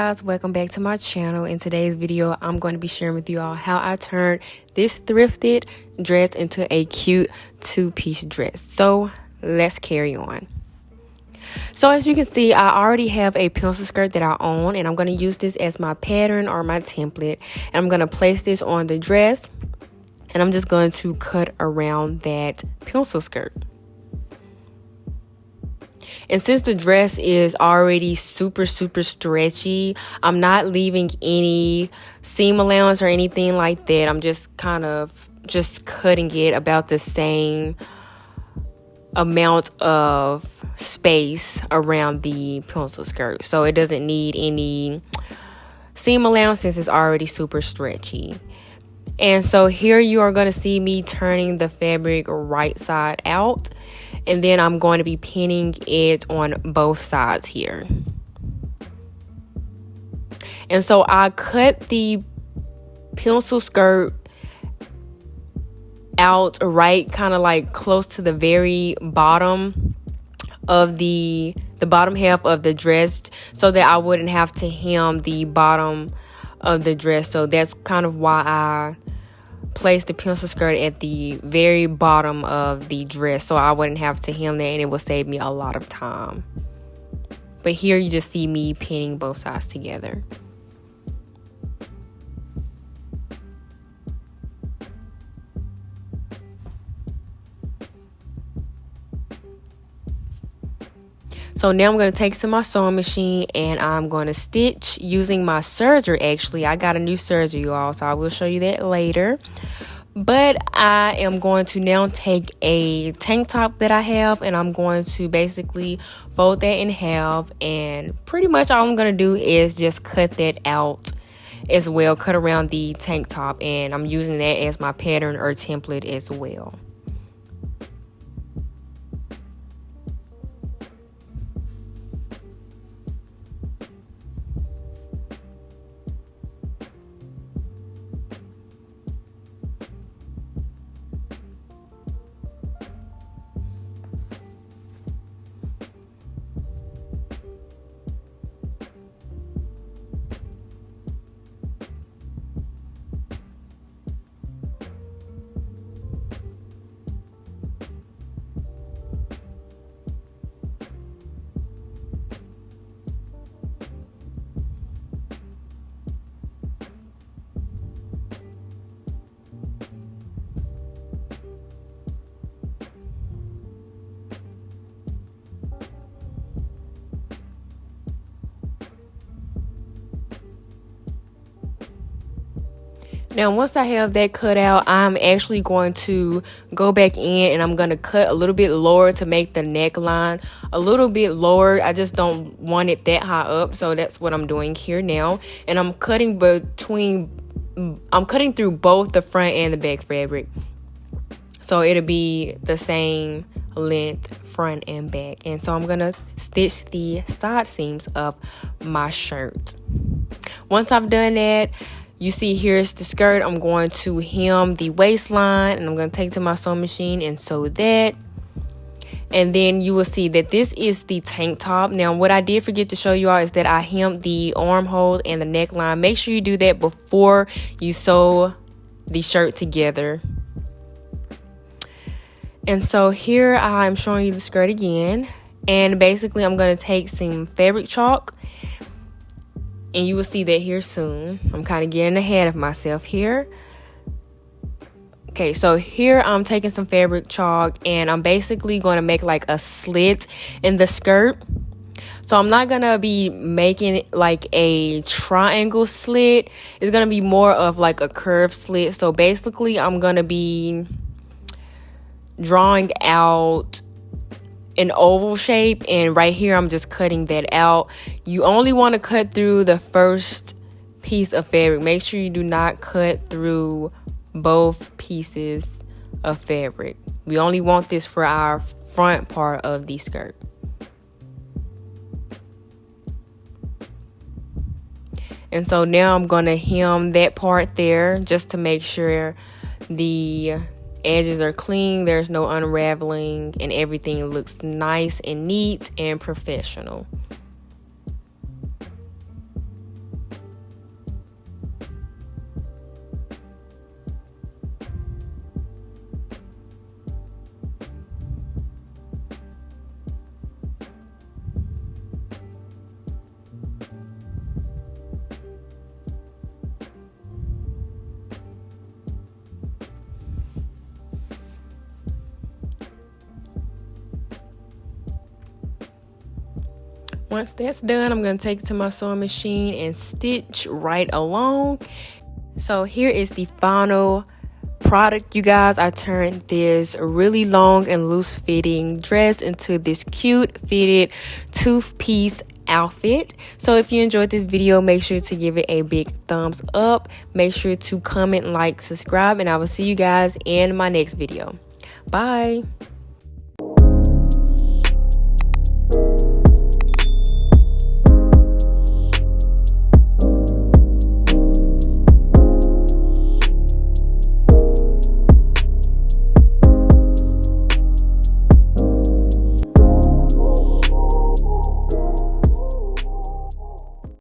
guys, welcome back to my channel. In today's video, I'm going to be sharing with you all how I turned this thrifted dress into a cute two-piece dress. So let's carry on. So as you can see, I already have a pencil skirt that I own, and I'm going to use this as my pattern or my template. And I'm going to place this on the dress, and I'm just going to cut around that pencil skirt. And since the dress is already super stretchy, I'm not leaving any seam allowance or anything like that. I'm just kind of cutting it about the same amount of space around the pencil skirt. So it doesn't need any seam allowance since it's already super stretchy. And so here you are going to see me turning the fabric right side out. And then I'm going to be pinning it on both sides here. And so I cut the pencil skirt out right kind of like close to the very bottom of the bottom half of the dress, so that I wouldn't have to hem the bottom of the dress. So that's kind of why I place the pencil skirt at the very bottom of the dress, so I wouldn't have to hem that, and it will save me a lot of time. But here you just see me pinning both sides together. So now I'm going to take to my sewing machine, and I'm going to stitch using my serger. Actually, I got a new serger, you all, so I will show you that later. But I am going to now take a tank top that I have, and I'm going to basically fold that in half. And pretty much all I'm going to do is just cut that out as well, cut around the tank top. And I'm using that as my pattern or template as well. Now, once I have that cut out, I'm actually going to go back in, and I'm going to cut a little bit lower to make the neckline a little bit lower. I just don't want it that high up, so that's what I'm doing here now. And I'm cutting through both the front and the back fabric, so it'll be the same length front and back. And so I'm going to stitch the side seams of my shirt. Once I've done that, you see here's the skirt. I'm going to hem the waistline, and I'm going to take to my sewing machine and sew that. And then you will see that this is the tank top. Now, what I did forget to show you all is that I hemmed the armhole and the neckline. Make sure you do that before you sew the shirt together. And so here I'm showing you the skirt again. And basically I'm going to take some fabric chalk, and you will see that here soon. I'm kind of getting ahead of myself here. Okay, so here I'm taking some fabric chalk, and I'm basically going to make like a slit in the skirt. So I'm not going to be making it like a triangle slit. It's going to be more of like a curved slit. So basically I'm going to be drawing out an oval shape, and right here I'm just cutting that out. You only want to cut through the first piece of fabric. Make sure you do not cut through both pieces of fabric. We only want this for our front part of the skirt. And so now I'm going to hem that part there just to make sure the edges are clean, there's no unraveling, and everything looks nice and neat and professional. Once that's done, I'm going to take it to my sewing machine and stitch right along. So here is the final product, you guys. I turned this really long and loose fitting dress into this cute fitted two-piece outfit. So if you enjoyed this video, make sure to give it a big thumbs up. Make sure to comment, like, subscribe, and I will see you guys in my next video. Bye.